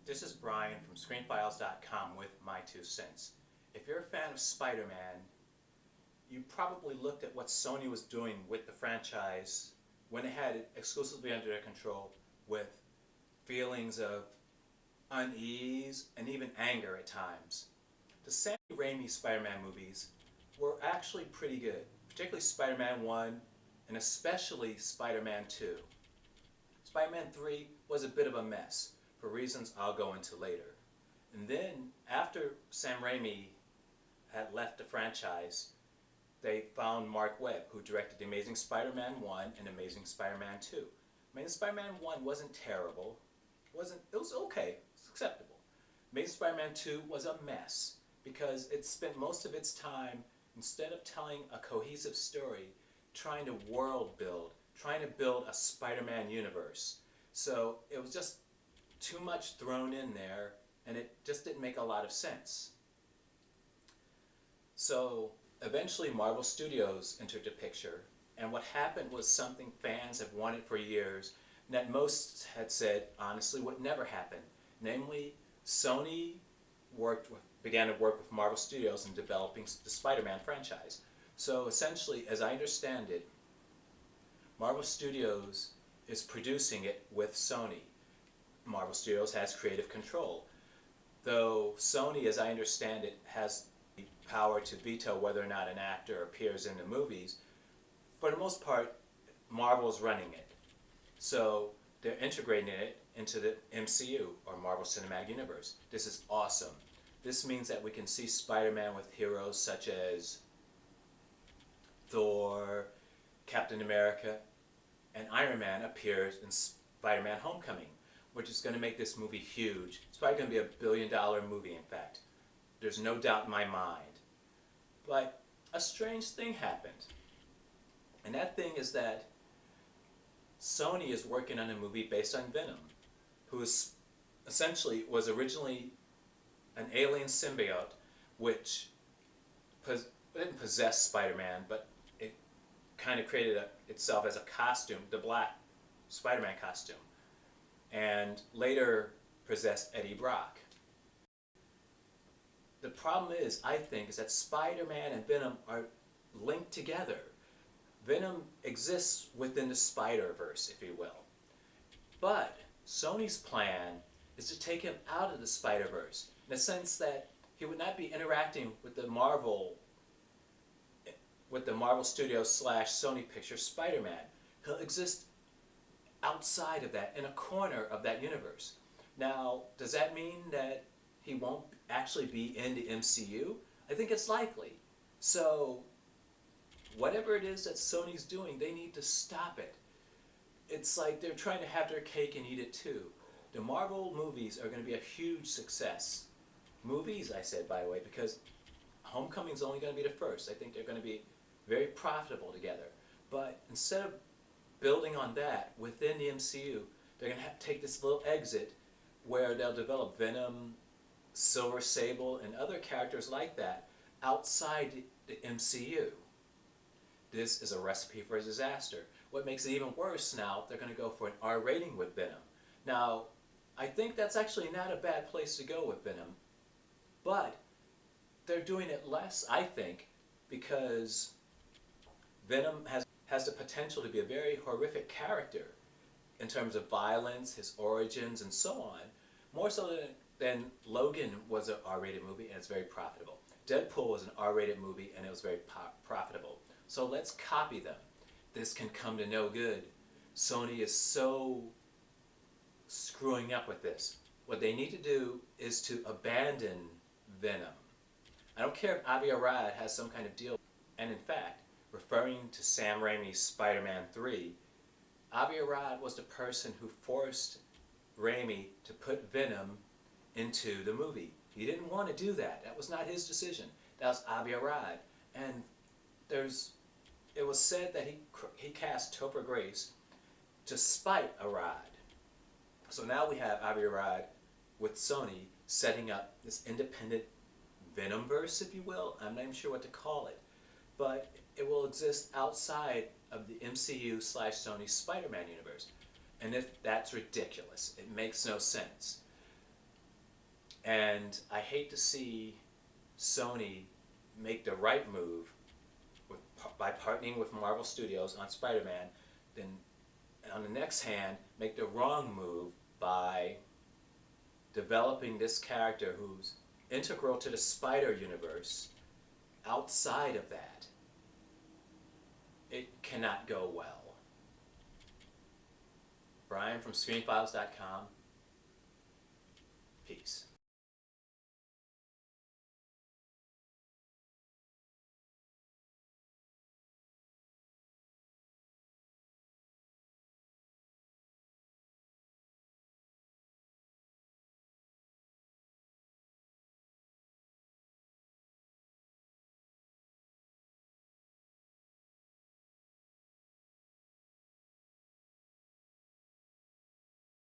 This is Brian from ScreenFiles.com with my 2 cents. If you're a fan of Spider-Man, you probably looked at what Sony was doing with the franchise when it had it exclusively under their control, with feelings of unease and even anger at times. The Sam Raimi Spider-Man movies were actually pretty good, particularly Spider-Man 1 and especially Spider-Man 2. Spider-Man 3 was a bit of a mess, for reasons I'll go into later. And then, after Sam Raimi had left the franchise, they found Mark Webb, who directed The Amazing Spider-Man 1 and Amazing Spider-Man 2. Amazing Spider-Man 1 wasn't terrible. It was okay. It was acceptable. Amazing Spider-Man 2 was a mess because it spent most of its time, instead of telling a cohesive story, trying to world build, trying to build a Spider-Man universe. So it was just too much thrown in there, and it just didn't make a lot of sense. So eventually Marvel Studios entered the picture, and what happened was something fans have wanted for years, and that most had said honestly would never happen. Namely, Sony began to work with Marvel Studios in developing the Spider-Man franchise. So essentially, as I understand it, Marvel Studios is producing it with Sony. Marvel Studios has creative control, though Sony, as I understand it, has the power to veto whether or not an actor appears in the movies. For the most part, Marvel's running it. So they're integrating it into the MCU, or Marvel Cinematic Universe. This is awesome. This means that we can see Spider-Man with heroes such as Thor, Captain America, and Iron Man appears in Spider-Man Homecoming, which is going to make this movie huge. It's probably going to be $1 billion movie, in fact. There's no doubt in my mind. But a strange thing happened. And that thing is that Sony is working on a movie based on Venom, who was originally an alien symbiote which didn't possess Spider-Man, but it kind of created itself as a costume, the black Spider-Man costume, and later possessed Eddie Brock. The problem is, I think, is that Spider-Man and Venom are linked together. Venom exists within the Spider-Verse, if you will. But Sony's plan is to take him out of the Spider-Verse, in the sense that he would not be interacting with the Marvel Studios / Sony Pictures Spider-Man. He'll exist outside of that, in a corner of that universe. Now, does that mean that he won't actually be in the MCU? I think it's likely. So, whatever it is that Sony's doing, they need to stop it. It's like they're trying to have their cake and eat it too. The Marvel movies are going to be a huge success. Movies, I said, by the way, because Homecoming's only going to be the first. I think they're going to be very profitable together. But instead of building on that within the MCU, they're going to have to take this little exit where they'll develop Venom, Silver Sable, and other characters like that outside the MCU. This is a recipe for disaster. What makes it even worse now, they're going to go for an R rating with Venom. Now, I think that's actually not a bad place to go with Venom, but they're doing it less, I think, because Venom has the potential to be a very horrific character in terms of violence, his origins, and so on, more so than Logan was an R-rated movie, and it's very profitable. Deadpool was an R-rated movie, and it was very profitable. So let's copy them. This can come to no good. Sony is so screwing up with this. What they need to do is to abandon Venom. I don't care if Avi Arad has some kind of deal. And in fact, referring to Sam Raimi's Spider-Man 3, Avi Arad was the person who forced Raimi to put Venom into the movie. He didn't want to do that. That was not his decision. That was Avi Arad. And it was said that he cast Topher Grace to spite Arad. So now we have Avi Arad with Sony setting up this independent Venomverse, if you will. I'm not even sure what to call it. But it will exist outside of the MCU / Sony's Spider-Man universe. And that's ridiculous. It makes no sense. And I hate to see Sony make the right move by partnering with Marvel Studios on Spider-Man, then on the next hand, make the wrong move by developing this character who's integral to the Spider universe outside of that. It cannot go well. Brian from ScreenFiles.com. Peace.